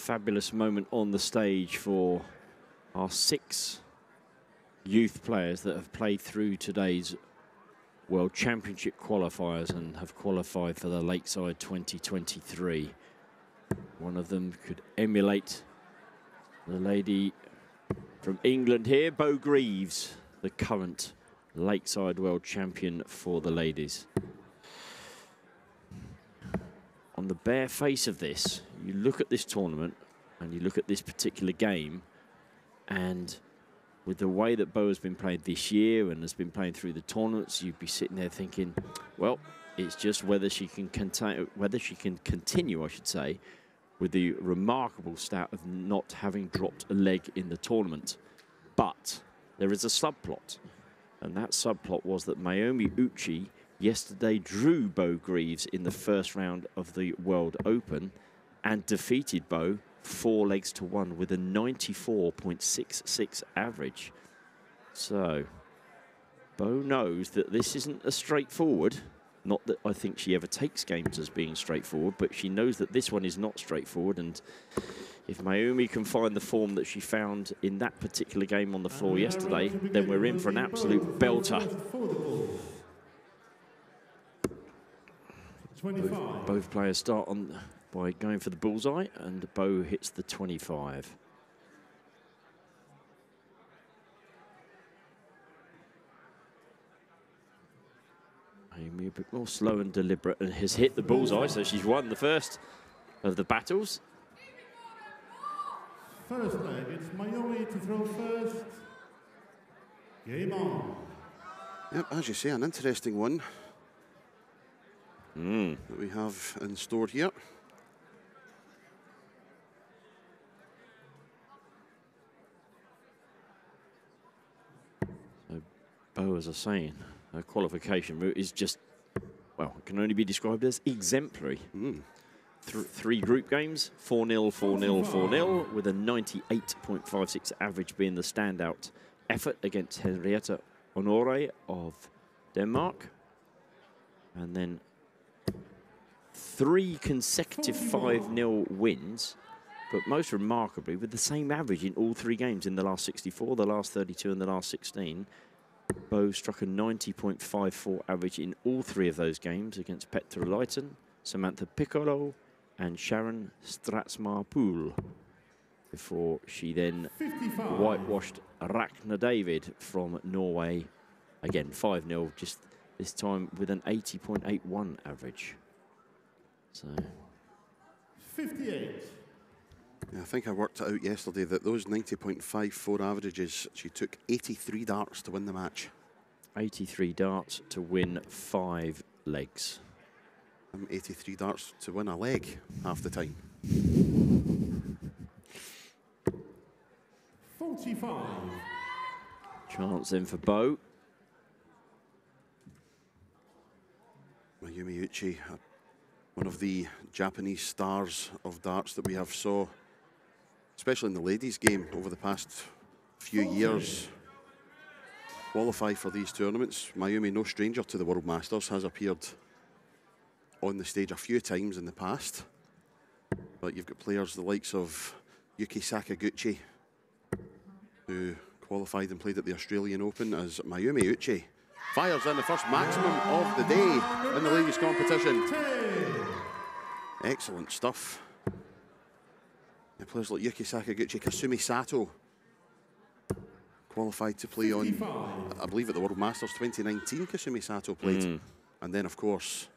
fabulous moment on the stage for our 6 youth players that have played through today's World Championship qualifiers and have qualified for the Lakeside 2023. One of them could emulate the lady from England here, Beau Greaves, the current Lakeside World Champion for the ladies. On the bare face of this, you look at this tournament and you look at this particular game, and with the way that Beau has been playing this year and has been playing through the tournaments, you'd be sitting there thinking, well, it's just whether she can continue, I should say, with the remarkable stat of not having dropped a leg in the tournament. But there is a subplot, and that subplot was that Mayumi Ouchi yesterday drew Beau Greaves in the first round of the World Open and defeated Beau 4 legs to 1 with a 94.66 average. So Beau knows that this isn't a straightforward, not that I think she ever takes games as being straightforward, but she knows that this one is not straightforward. And if Mayumi can find the form that she found in that particular game on the floor yesterday, then we're in for an absolute belter. Both players start on by going for the bullseye, and Beau hits the 25. Mayumi a bit more slow and deliberate, and has hit the bullseye, so she's won the first of the battles. First leg, it's Mayumi to throw first. Game on. Yep, as you say, an interesting one that we have in store here. So Beau, as I was saying, her qualification route is just, well, it can only be described as exemplary. 3 group games, 4-0, 4-0, 4-0, with a 98.56 average being the standout effort against Henrietta Honore of Denmark. And then 3 consecutive 5-0 wins, but most remarkably with the same average in all 3 games in the last 64, the last 32 and the last 16. Beau struck a 90.54 average in all 3 of those games against Petra Leiten, Samantha Piccolo and Sharon Stratsmar-Pool, before she then whitewashed Ragnar David from Norway. Again, 5-0, just this time with an 80.81 average. So 58. Yeah, I think I worked it out yesterday that those 90.54 averages, she took 83 darts to win the match. 83 darts to win 5 legs. 83 darts to win a leg half the time. 45. Chance then for Beau. Mayumi Ouchi, one of the Japanese stars of darts that we have saw, especially in the ladies' game over the past few years, qualify for these tournaments. Mayumi, no stranger to the World Masters, has appeared on the stage a few times in the past. But you've got players the likes of Yuki Sakaguchi, who qualified and played at the Australian Open, as Mayumi Ouchi fires in the first maximum of the day in the ladies' competition. Excellent stuff. The players like Yuki Sakaguchi, Kasumi Sato qualified to play on, I believe, at the World Masters 2019. Kasumi Sato played, and then of course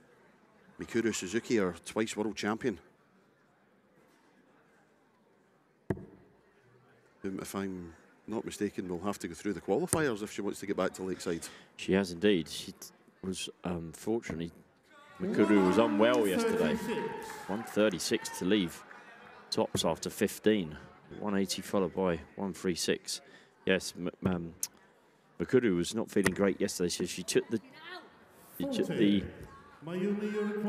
Mikuru Suzuki, our twice world champion, whom, if I'm not mistaken, will have to go through the qualifiers if she wants to get back to Lakeside. She has indeed. She was, unfortunately, Mikuru was unwell yesterday. 136 to leave tops after 15. 180 followed by 136. Yes, Mikuru was not feeling great yesterday, so she took the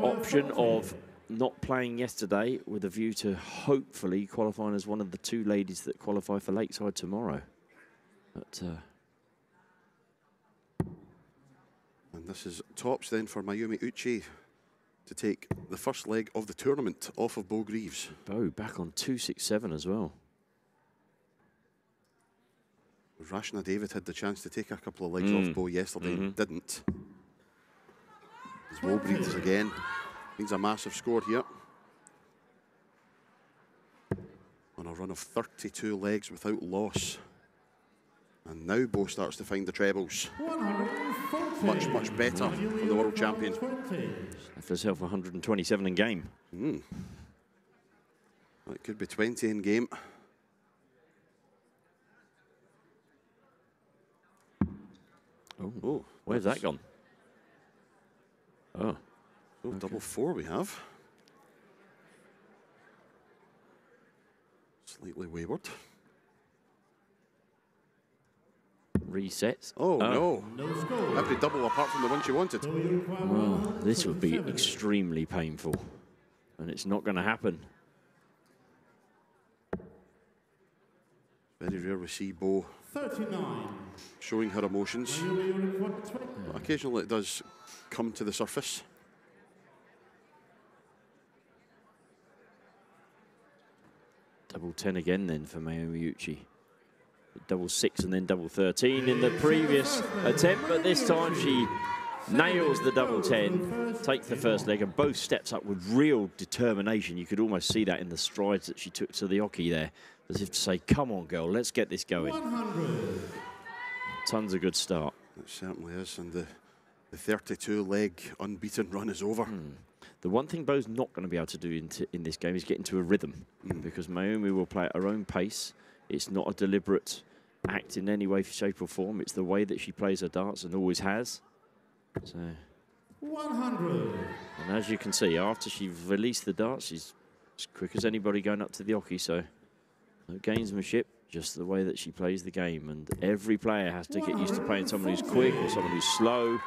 option of not playing yesterday with a view to hopefully qualifying as one of the 2 ladies that qualify for Lakeside tomorrow. But and this is tops then for Mayumi Ouchi. to take the first leg of the tournament off of Beau Greaves. Beau back on 267 as well. Rashna David had the chance to take a couple of legs off Beau yesterday and didn't. As Beau breathes again. Needs a massive score here. On a run of 32 legs without loss. And now Beau starts to find the trebles. Much, much better from the world champion. Left herself 127 in game. Well, it could be 20 in game. Oh, where's that gone? Oh, okay. Double four we have. Slightly wayward. Resets. Oh, no. Every double apart from the one she wanted. Well, this would be extremely painful. And it's not going to happen. Very rare we see Beau showing her emotions. But occasionally it does come to the surface. Double 10 again then for Mayumi Ouchi. Double 6 and then double 13 in the previous attempt, but this time she nails the double 10, takes the first leg, and both steps up with real determination. You could almost see that in the strides that she took to the oki there, as if to say, come on, girl, let's get this going. 100. Tons of good start. It certainly is, and the 32-leg unbeaten run is over. The one thing Beau's not going to be able to do in this game is get into a rhythm, because Mayumi will play at her own pace. It's not a deliberate act in any way, shape or form. It's the way that she plays her darts and always has. So, 100. and as you can see, after she's released the darts, she's as quick as anybody going up to the oki. So no gamesmanship, just the way that she plays the game. And every player has to get used to playing someone who's quick or someone who's slow.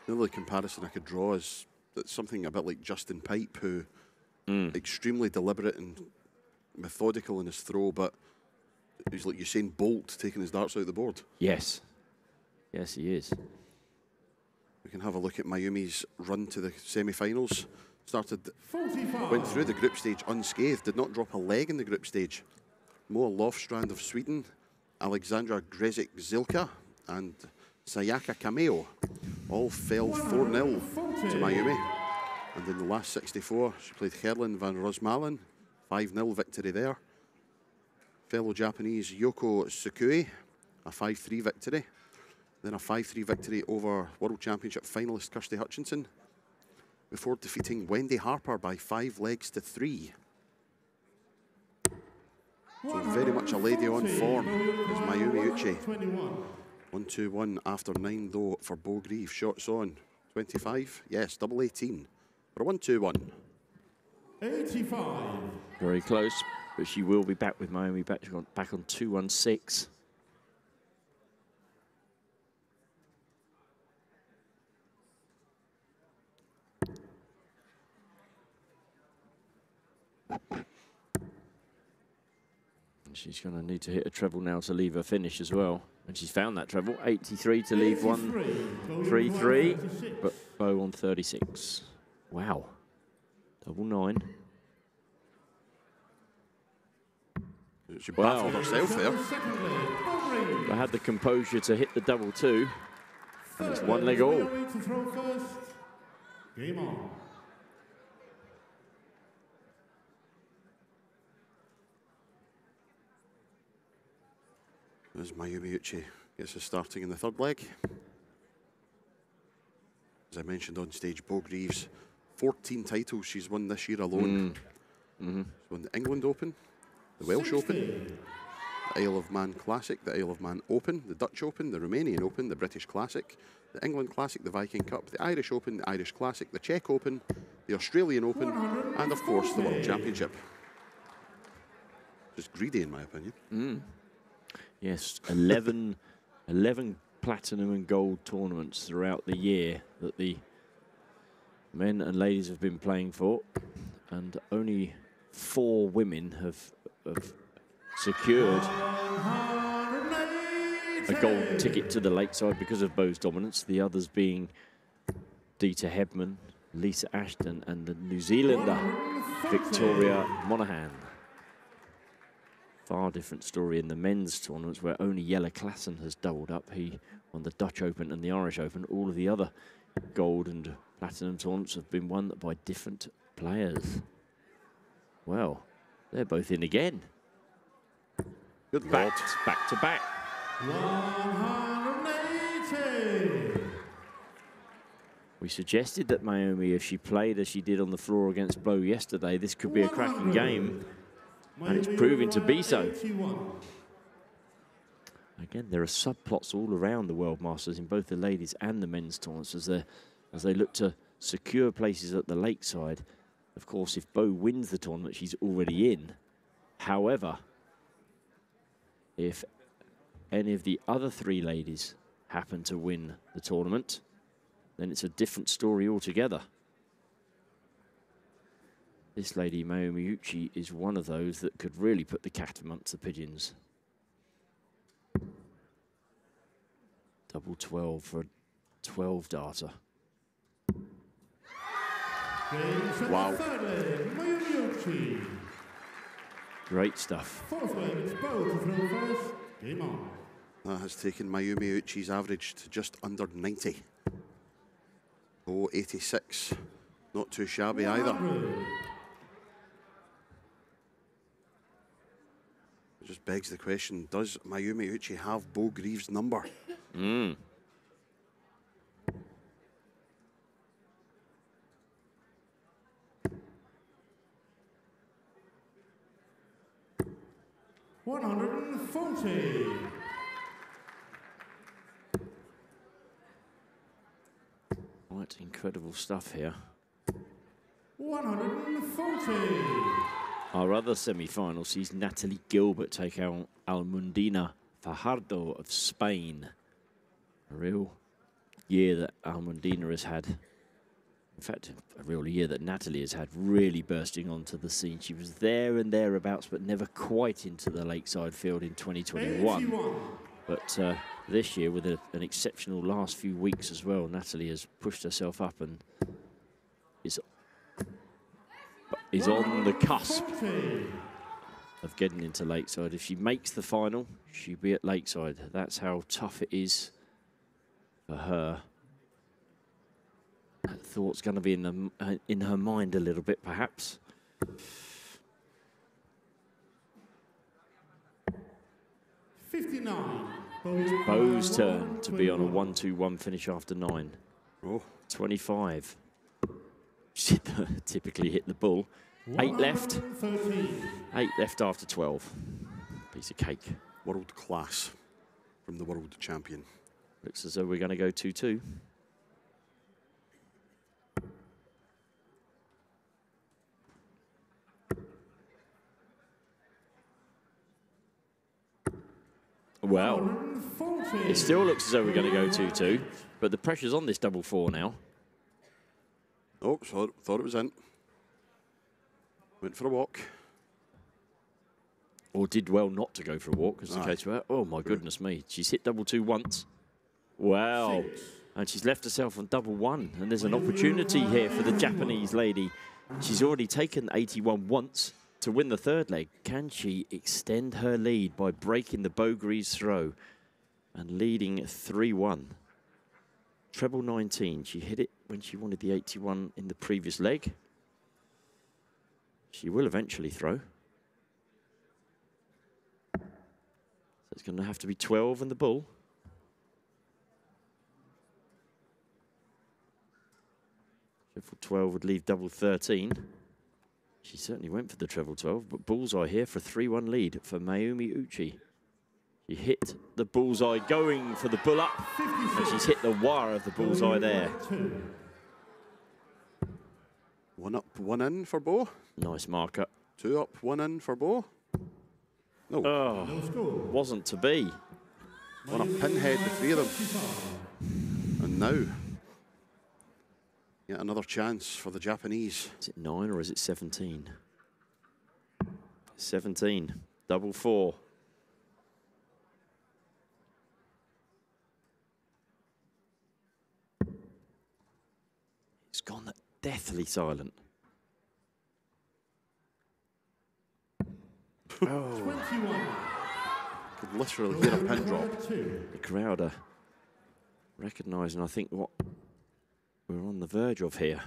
The only comparison I could draw is that something a bit like Justin Pipe, who extremely deliberate and methodical in his throw, but he's like Usain Bolt taking his darts out the board. Yes. Yes, he is. We can have a look at Mayumi's run to the semi-finals. 45. Went through the group stage unscathed, did not drop a leg in the group stage. Moa Lofstrand of Sweden, Alexandra Grezik-Zilka, and Sayaka Kameo all fell 4-0 to Mayumi. And in the last 64, she played Herlin van Rosmalen, 5-0 victory there. Fellow Japanese Yoko Sukui, a 5-3 victory. Then a 5-3 victory over World Championship finalist Kirsty Hutchinson, before defeating Wendy Harper by 5 legs to 3. So very much a lady on form is Mayumi Ouchi. 1-2-1 after 9 though for Beau Greaves. Shots on. 25, yes, double 18 for a 1-2-1. 85. Very close, but she will be back with Mayumi back on 2-1-6. She's going to need to hit a treble now to leave her finish as well. And she's found that treble. 83 to leave 1-3-3, but Beau on 36. Wow. Double 9. She baffled herself there. I had the composure to hit the double 2. And it's one leg all. Game on. As Mayumi Ouchi gets us starting in the third leg. As I mentioned on stage, Beau Greaves, 14 titles she's won this year alone. She's won the England Open, the Welsh Open, the Isle of Man Classic, the Isle of Man Open, the Dutch Open, the Romanian Open, the British Classic, the England Classic, the Viking Cup, the Irish Open, the Irish Classic, the Czech Open, the Australian Open, and of course the World Championship. Just greedy in my opinion. Yes, 11 platinum and gold tournaments throughout the year that the men and ladies have been playing for, and only 4 women have secured a gold ticket to the Lakeside because of Beau's dominance, the others being Dieter Hebman, Lisa Ashton and the New Zealander, Victoria Monaghan. Far different story in the men's tournaments where only Jelle Klassen has doubled up. He won the Dutch Open and the Irish Open. All of the other gold and platinum tournaments have been won by different players. Well, they're both in again. Good Lord. Back to back. 180. We suggested that Mayumi, if she played as she did on the floor against Beau yesterday, this could be a cracking game. And it's proving to be so. Again, there are subplots all around the World Masters in both the ladies and the men's tournaments as they look to secure places at the lakeside. Of course, if Beau wins the tournament, she's already in. However, if any of the other three ladies happen to win the tournament, then it's a different story altogether. This lady, Mayumi Ouchi, is one of those that could really put the cat amongst the pigeons. Double 12 for a 12 darter. Wow. Great stuff. Fourth leg, it's Beau to throw first. Game on. That has taken Mayumi Ouchi's average to just under 90. Oh, 86. Not too shabby either. It just begs the question, does Mayumi Ouchi have Beau Greaves' number? Mm. $140. Quite incredible stuff here. 140. Our other semi-final sees Natalie Gilbert take out Almudena Fajardo of Spain. A real year that Almudena has had. In fact, a real year that Natalie has had, really bursting onto the scene. She was there and thereabouts, but never quite into the lakeside field in 2021. 81. But this year, with an exceptional last few weeks as well, Natalie has pushed herself up and is on the cusp of getting into Lakeside. If she makes the final, she'll be at Lakeside. That's how tough it is for her. That thought's going to be in her mind a little bit, perhaps. Beau's turn to be on a 1-2-1 finish after 9. Oh. 25. Typically hit the bull. 8 left. 8 left after 12. Piece of cake. World class from the world champion. Looks as though we're going to go 2-2. Well, it still looks as though we're going to go 2-2, but the pressure's on this double 4 now. Oh, thought it was in. Went for a walk. Or did well not to go for a walk, as the case were. Oh, my goodness me. She's hit double 2 once. Wow. And she's left herself on double 1. And there's an opportunity here for the Japanese lady. She's already taken 81 once to win the third leg. Can she extend her lead by breaking the Beau Greaves throw and leading 3-1? Treble 19. She hit it when she wanted the 81 in the previous leg. She will eventually throw. So it's going to have to be 12 and the bull. Treble 12 would leave double 13. She certainly went for the treble 12, but bullseye here for a 3-1 lead for Mayumi Ouchi. She hit the bullseye going for the bull up, and she's hit the wire of the bullseye there. 1 up, 1 in for Beau. Nice marker. 2 up, 1 in for Beau. No. Oh, wasn't to be. 1 up, pinhead, the 3 of them. And now, yet another chance for the Japanese. Is it 9 or is it 17? 17. Double 4. It's gone. deathly silent. Oh. 21. Could literally hear a pin drop. The crowd are recognising, I think, what we're on the verge of here.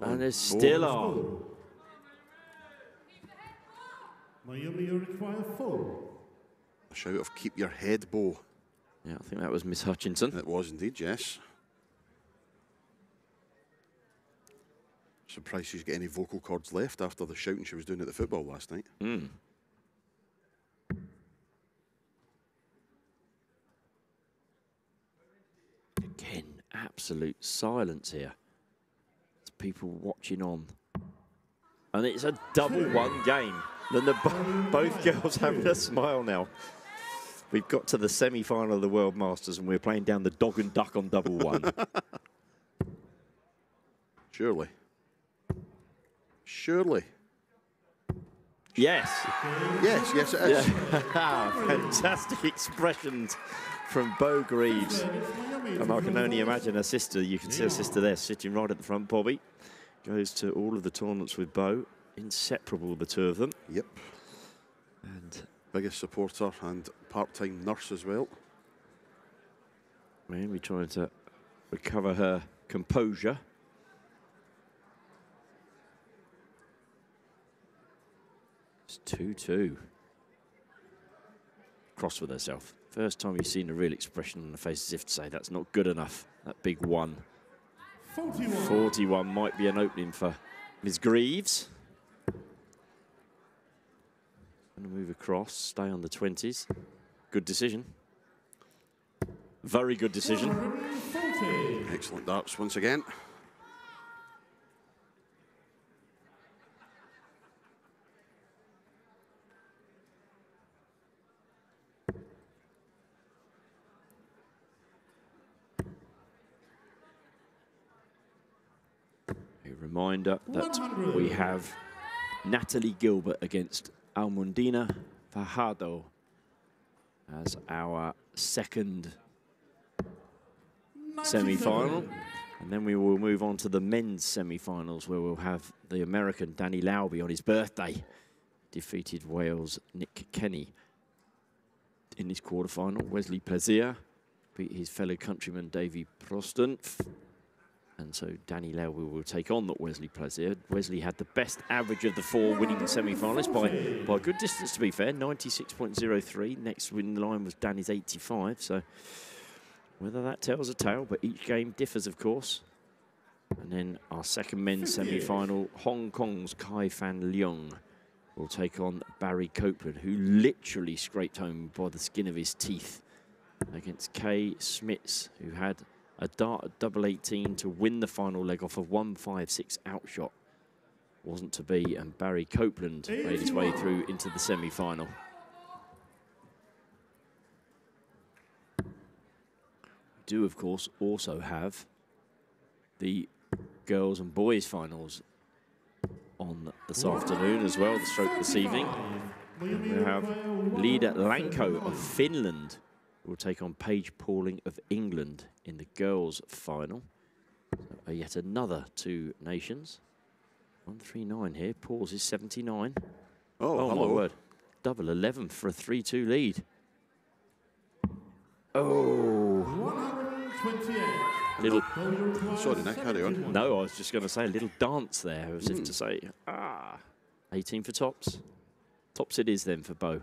And there still are. Mayumi, you require full. A shout of keep your head, Beau. Yeah, I think that was Miss Hutchinson. It was indeed, yes. Surprised she's got any vocal cords left after the shouting she was doing at the football last night. Again, absolute silence here. There's people watching on. And it's a double-1 game. Then both girls having a smile now. We've got to the semi-final of the World Masters and we're playing down the dog and duck on double-1. Surely. Surely. Yes. Yes, yes it is. Yeah. Fantastic expressions from Beau Greaves. And I can only imagine her sister. You can see her sister there sitting right at the front. Bobby goes to all of the tournaments with Beau. Inseparable, the two of them. Yep. And biggest supporter and part-time nurse as well. Mayumi trying to recover her composure. It's 2-2. Cross with herself. First time you've seen a real expression on the face as if to say that's not good enough. That big 1. 41 might be an opening for Ms. Greaves. Going to move across, stay on the 20s. Good decision. Very good decision. Excellent darts once again. A reminder that we have Natalie Gilbert against Almundina Fajardo as our second semi-final. And then we will move on to the men's semi-finals where we'll have the American Danny Lauby on his birthday. Defeated Wales' Nick Kenny. In his quarterfinal, Wesley Plaisir beat his fellow countryman Davy Proston. And so Danny Lauby will take on that Wesley Plaisir. Wesley had the best average of the 4 winning semi-finalists by a good distance, to be fair, 96.03. Next win line was Danny's 85. So whether that tells a tale, but each game differs, of course. And then our second men's semi-final, Hong Kong's Kai Fan Leung will take on Barry Copeland, who literally scraped home by the skin of his teeth against Kay Smits, who had a dart at double 18 to win the final leg off a 1-5-6 outshot. Wasn't to be, and Barry Copeland made his way through into the semi-final. We do, of course, also have the girls and boys finals on this afternoon as well, the stroke this evening. And we have Lida Lanko of Finland will take on Paige Pauling of England in the girls' final. So, yet another 2 nations. 139 here. Paul's is 79. Oh my word. Double 11 for a 3-2 lead. Oh. 128. Little. Sorry, Nick, carry on. No, I was just going to say a little dance there, as if to say, 18 for tops. Tops it is then for Beau.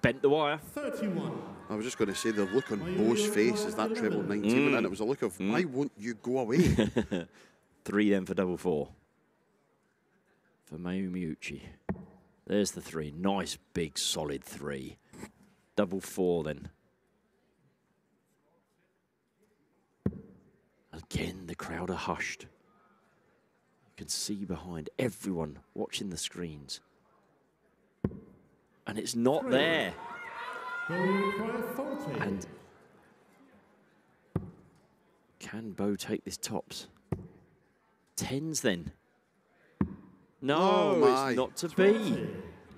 Bent the wire. 31. I was just going to say the look on Beau's face as that treble 19 went in. It was a look of, why won't you go away? 3 then for double 4. For Mayumi Ouchi. There's the 3. Nice, big, solid 3. Double 4 then. Again, the crowd are hushed. You can see behind everyone watching the screens. And it's not there. And can Beau take this tops? 10s then. No, it's not to be.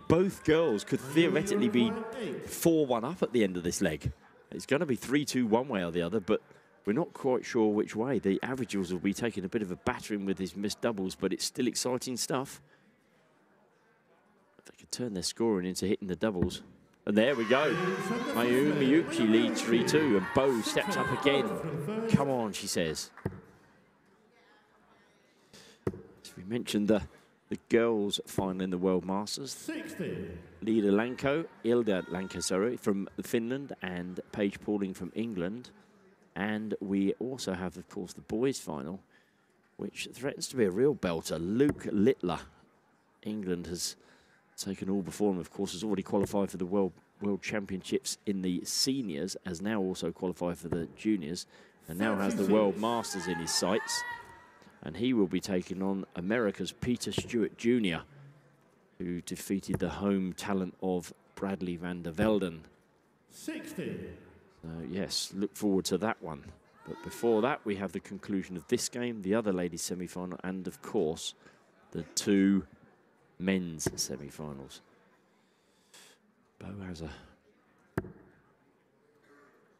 Both girls could theoretically be 4-1 up at the end of this leg. It's going to be 3-2 one way or the other, but we're not quite sure which way. The averages will be taking a bit of a battering with his missed doubles, but it's still exciting stuff. They could turn their scoring into hitting the doubles. And there we go. Mayumi leads 3-2, and Beau steps up again. Come on, she says. As we mentioned the girls' final in the World Masters. 60. Ilda Lanko, sorry, from Finland, and Paige Pauling from England. And we also have, of course, the boys' final, which threatens to be a real belter. Luke Littler. England has taken all before him, of course, has already qualified for the World Championships in the seniors, has now also qualified for the juniors, and now has the World Masters in his sights. And he will be taking on America's Peter Stewart Jr., who defeated the home talent of Bradley van der Velden. 60. So, yes, look forward to that one. But before that, we have the conclusion of this game, the other ladies' semi-final, and, of course, the two men's semi-finals. Beau has a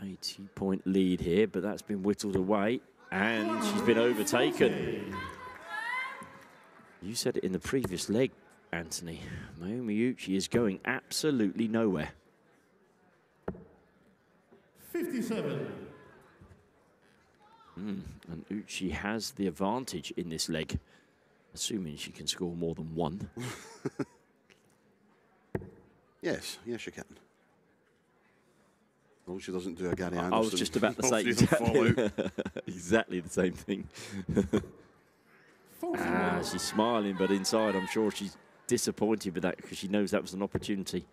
80-point lead here, but that's been whittled away, and she's been overtaken. You said it in the previous leg, Anthony. Mayumi is going absolutely nowhere. 57. And Ouchi has the advantage in this leg, assuming she can score more than one. Yes, she can. Well, she doesn't do a Gary Anderson. I was just about to say exactly the same thing. She's smiling, but inside I'm sure she's disappointed with that because she knows that was an opportunity.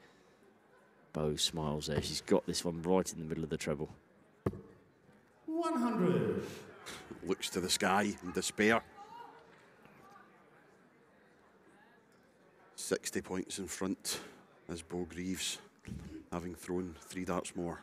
Beau smiles there. She's got this one right in the middle of the treble. 100. Looks to the sky in despair. 60 points in front as Beau Greaves, having thrown 3 darts more.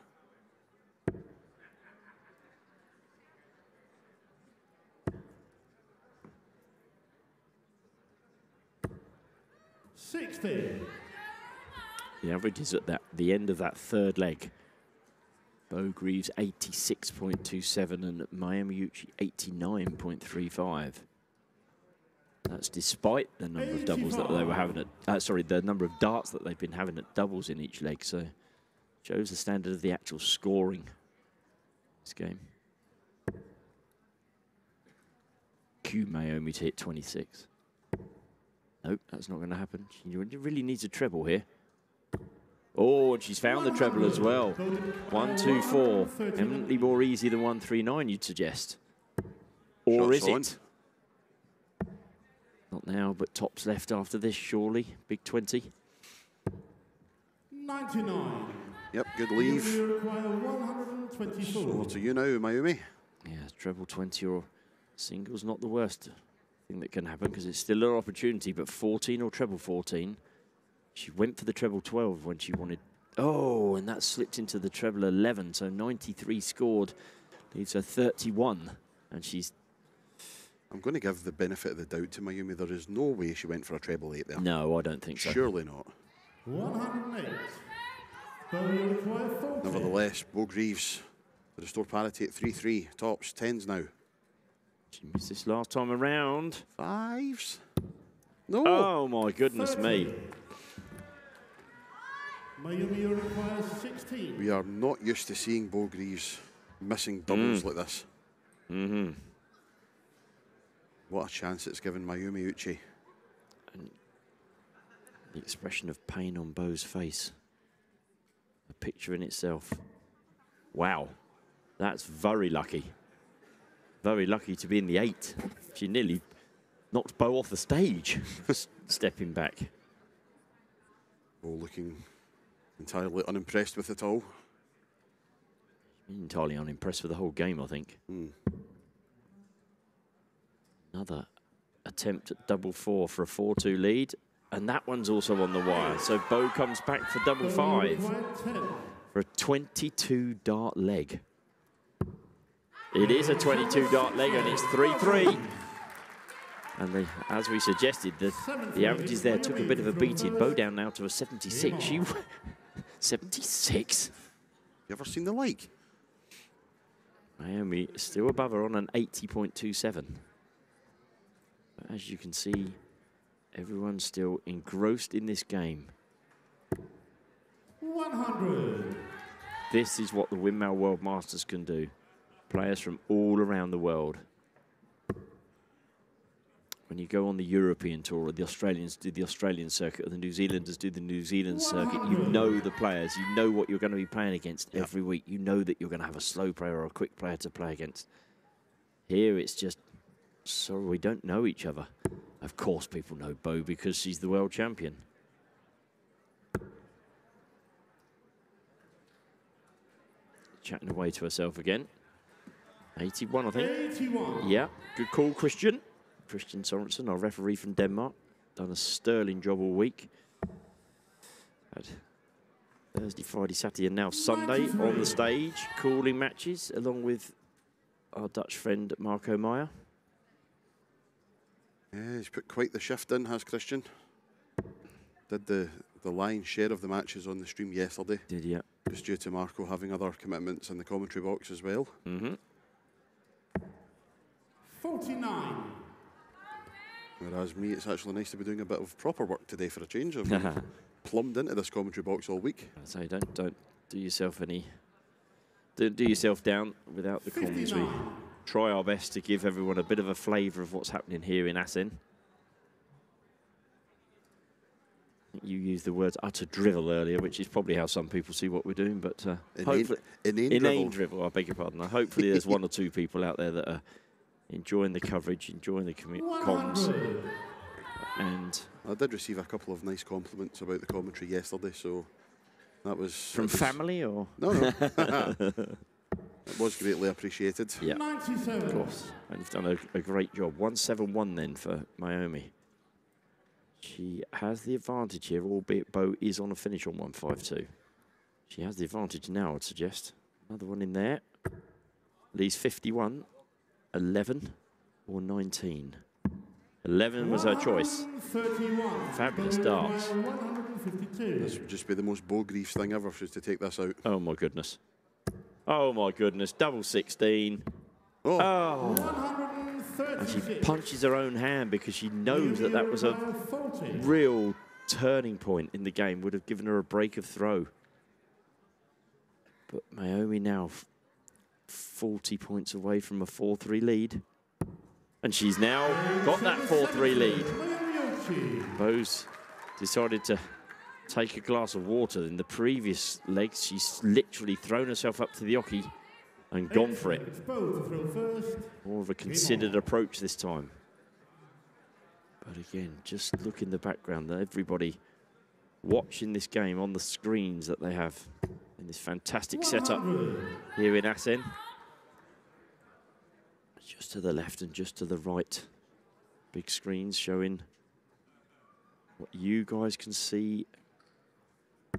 The average is at the end of that third leg. Beau Greaves 86.27 and Mayumi 89.35. That's despite the number of doubles that they were having at, the number of darts that they've been having at doubles in each leg. So shows the standard of the actual scoring this game. Cue Mayumi to hit 26. Nope, that's not going to happen. She really needs a treble here. Oh, and she's found the treble as well. 1-2-4. Eminently more easy than 1-3-9, you'd suggest. Or is it? Not now, but tops left after this, surely. Big 20. 99. Yep, good leave. So to you now, Mayumi. Yeah, treble 20 or singles, not the worst thing that can happen because it's still an opportunity, but 14 or treble 14. She went for the treble 12 when she wanted. Oh, and that slipped into the treble 11. So 93 scored, leaves her 31. And she's. I'm going to give the benefit of the doubt to Mayumi. There is no way she went for a treble 8 there. No, I don't think so. Surely not. 108. Nevertheless, Beau Greaves to restore parity at 3-3. Tops, 10s now. She missed this last time around. 5s. No. Oh, my goodness 30. me. Mayumi requires 16. We are not used to seeing Beau Greaves missing doubles like this. What a chance it's given Mayumi Ouchi. And the expression of pain on Beau's face. A picture in itself. Wow. That's very lucky. Very lucky to be in the 8. She nearly knocked Beau off the stage, stepping back. Beau looking entirely unimpressed with it all. Entirely unimpressed with the whole game, I think. Another attempt at double 4 for a 4-2 lead. And that one's also on the wire. So Beau comes back for double 5 for a 22 dart leg. It is a 22 dart leg and it's 3-3. And as we suggested, the averages there took a bit of a beating. Beau down now to a 76. She 76? You ever seen the like? Mayumi is still above her on an 80.27. But as you can see, everyone's still engrossed in this game. 100. This is what the Winmau World Masters can do. Players from all around the world. When you go on the European tour, or the Australians do the Australian circuit, or the New Zealanders do the New Zealand circuit, you know the players. You know what you're going to be playing against every week. You know that you're going to have a slow player or a quick player to play against. Here it's just, sorry, we don't know each other. Of course people know Beau because she's the world champion. Chatting away to herself again. 81, I think. 81. Yeah, good call, Christian. Christian Sorensen, our referee from Denmark. Done a sterling job all week. Had Thursday, Friday, Saturday, and now Sunday on the stage. Calling matches along with our Dutch friend Marco Meyer. Yeah, he's put quite the shift in, has Christian. Did the lion's share of the matches on the stream yesterday. Did, yeah. Just due to Marco having other commitments in the commentary box as well. 49. Whereas me, it's actually nice to be doing a bit of proper work today for a change. I've been plumbed into this commentary box all week. So don't do yourself any, don't do yourself down without the comms. We try our best to give everyone a bit of a flavour of what's happening here in Assen. You used the words utter drivel earlier, which is probably how some people see what we're doing, but hopefully inane drivel, I beg your pardon. Hopefully there's one or two people out there that are enjoying the coverage, enjoying the comms. And I did receive a couple of nice compliments about the commentary yesterday, so that was... From family or? No. It was greatly appreciated. Yeah, 97. of course. And you've done a great job. 171 then for Mayumi. She has the advantage here, albeit Beau is on a finish on 152. She has the advantage now, I'd suggest. Another one in there. Lee's 51, 11 or 19. 11 was her choice. 31. Fabulous darts. 152. This would just be the most Beau Greaves thing ever for us to take this out. Oh my goodness. Oh my goodness. Double 16. Oh. And she punches her own hand because she knows that that was a real turning point in the game. Would have given her a break of throw. But Mayumi now 40 points away from a 4-3 lead. And she's now got that 4-3 lead. Beau's decided to take a glass of water. In the previous legs, she's literally thrown herself up to the oche and gone for it. More of a considered approach this time. But again, just look in the background. Everybody watching this game on the screens that they have in this fantastic setup here in Assen. Just to the left and just to the right. Big screens showing what you guys can see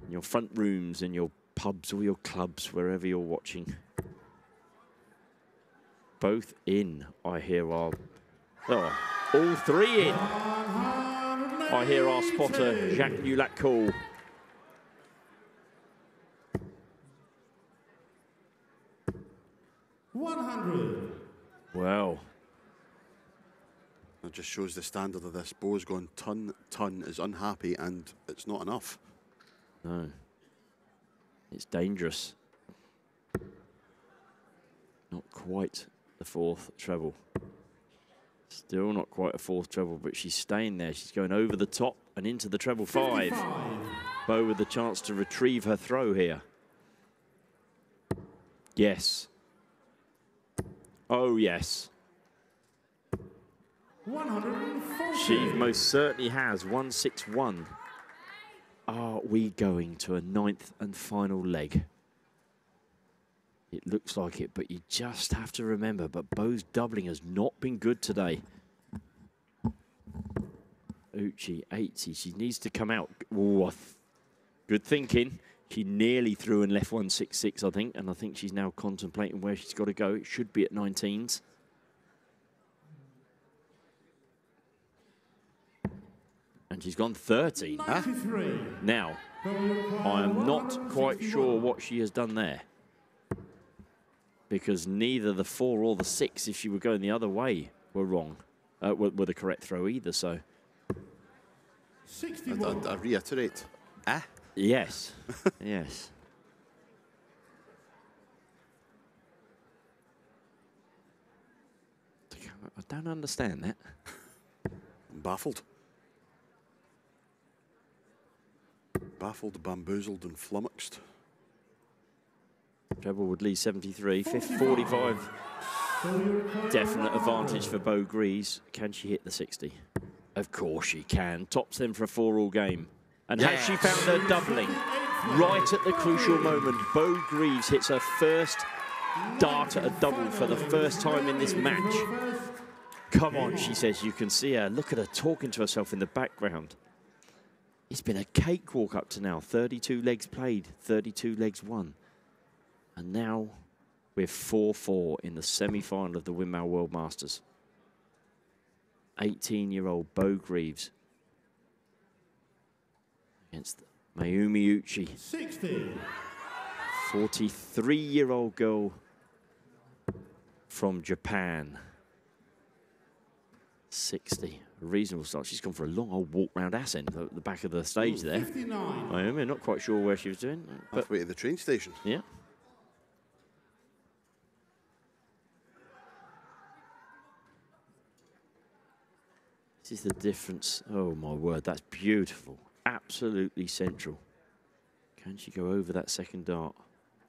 in your front rooms, in your pubs or your clubs, wherever you're watching. Both in, I hear our... Oh, all three in. I hear our spotter, Jacques Newlac, call. Well. It just shows the standard of this. Beau's gone ton, is unhappy, and it's not enough. No. It's dangerous. Not quite the fourth treble. Still not quite a fourth treble, but she's staying there. She's going over the top and into the treble 5. Beau with the chance to retrieve her throw here. Yes. Oh, yes. 140. She most certainly has. 161. Are we going to a 9th and final leg? It looks like it, but you just have to remember, but Beau's doubling has not been good today. Ouchi, 80. She needs to come out. Ooh, good thinking. She nearly threw and left 166, I think, and I think she's now contemplating where she's got to go. It should be at 19s. And she's gone 13. Huh? Now, I am not quite sure what she has done there. because neither the 4 or the 6, if she were going the other way, were wrong, were the correct throw either. So, I reiterate, yes, yes. I don't understand that. I'm baffled. Baffled, bamboozled, and flummoxed. Treble would lead 73, 45. Definite advantage for Beau Greaves. Can she hit the 60? Of course she can. Tops them for a 4-all game. And has she found her doubling? Right at the crucial moment, Beau Greaves hits her first dart at a double for the first time in this match. Come on, she says. You can see her. Look at her talking to herself in the background. It's been a cakewalk up to now. 32 legs played, 32 legs won. And now we're 4-4 in the semi-final of the Winmau World Masters. 18-year-old Beau Greaves against Mayumi Ouchi. 60. 43-year-old girl from Japan. 60. A reasonable start. She's gone for a long old walk round ass end at the back of the stage there. 59. Mayumi, not quite sure where she was doing. But Halfway to the train station. yeah. This is the difference. Oh, my word, that's beautiful. Absolutely central. Can she go over that second dart?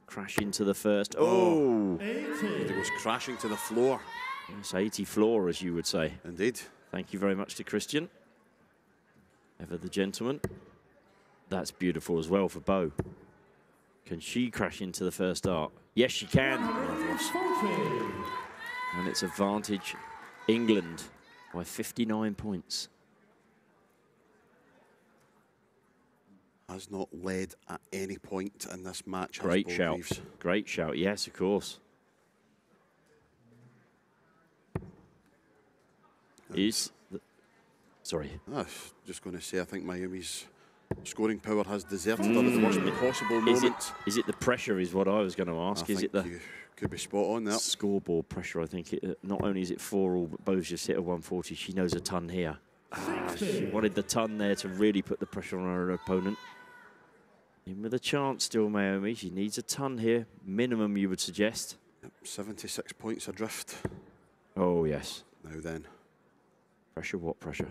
Crash into the first. Oh! 80. It was crashing to the floor. Yes, 80 floor, as you would say. Indeed. Thank you very much to Christian. Ever the gentleman. That's beautiful as well for Beau. Can she crash into the first dart? Yes, she can. And it's advantage England by 59 points. Has not led at any point in this match. Great shout. Great shout. Yes, of course. Sorry. I was just going to say, I think Mayumi's scoring power has deserted her at the worst possible moment. Is it the pressure is what I was going to ask. Is it the you could be spot on there. Scoreboard pressure, I think. Not only is it 4-all, but Beau's just hit a 140. She knows a ton here. She wanted the ton there to really put the pressure on her opponent. In with a chance still, Mayumi. She needs a ton here. Minimum, you would suggest. Yep, 76 points adrift. Oh, yes. Now then. Pressure, what pressure?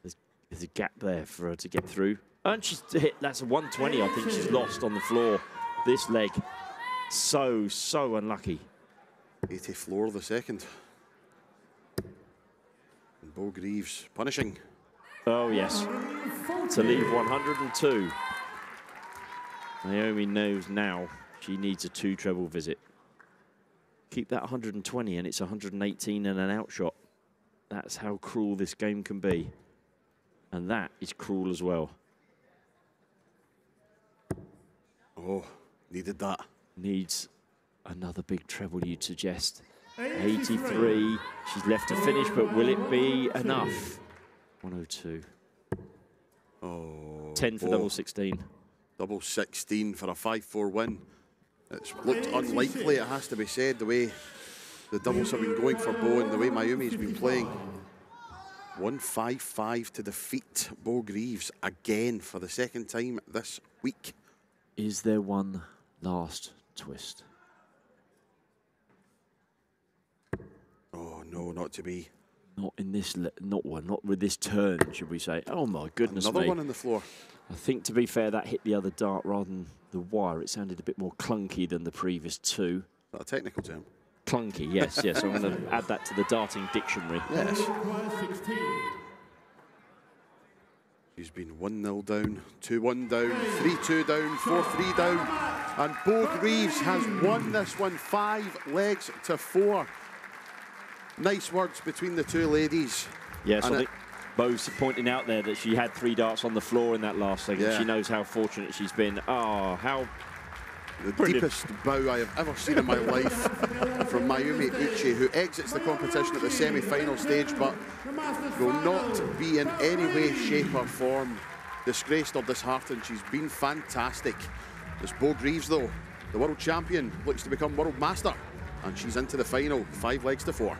There's a gap there for her to get through. And she's hit, that's a 120, I think she's lost on the floor. This leg, so unlucky. 80 floor the second. And Beau Greaves punishing. Oh, yes. To leave 102. Mayumi knows now she needs a 2 treble visit. Keep that 120 and it's 118 and an outshot. That's how cruel this game can be. And that is cruel as well. Oh, needed that. Needs another big treble, you'd suggest. 83. She's left to finish, but will it be enough? 102. Oh. 10 for double 16. Double 16 for a 5-4 win. It's looked unlikely, it has to be said, the way the doubles have been going for Beau and the way Mayumi's been playing. 1-5-5 to defeat Beau Greaves again for the second time this week. Is there one last twist? Oh no, not to be. Not in this, not with this turn, should we say? Oh my goodness me. Another one on the floor. I think, to be fair, that hit the other dart rather than the wire. It sounded a bit more clunky than the previous 2. Is that a technical term? Clunky, yes, yes. I'm going to add that to the darting dictionary. Yes. She's been 1-0 down, 2-1 down, 3-2 down, 4-3 down. And Beau Greaves has won this one 5 legs to 4. Nice words between the two ladies. Yes, I think Beau's pointing out there that she had 3 darts on the floor in that last segment. Yeah. She knows how fortunate she's been. Oh, how the brilliant. Deepest bow I have ever seen in my life from Mayumi Ouchi, who exits the competition at the semi-final stage, but will not be in any way, shape or form disgraced or disheartened. She's been fantastic. It's Beau Greaves, though. The world champion looks to become world master, and she's into the final, 5 legs to 4.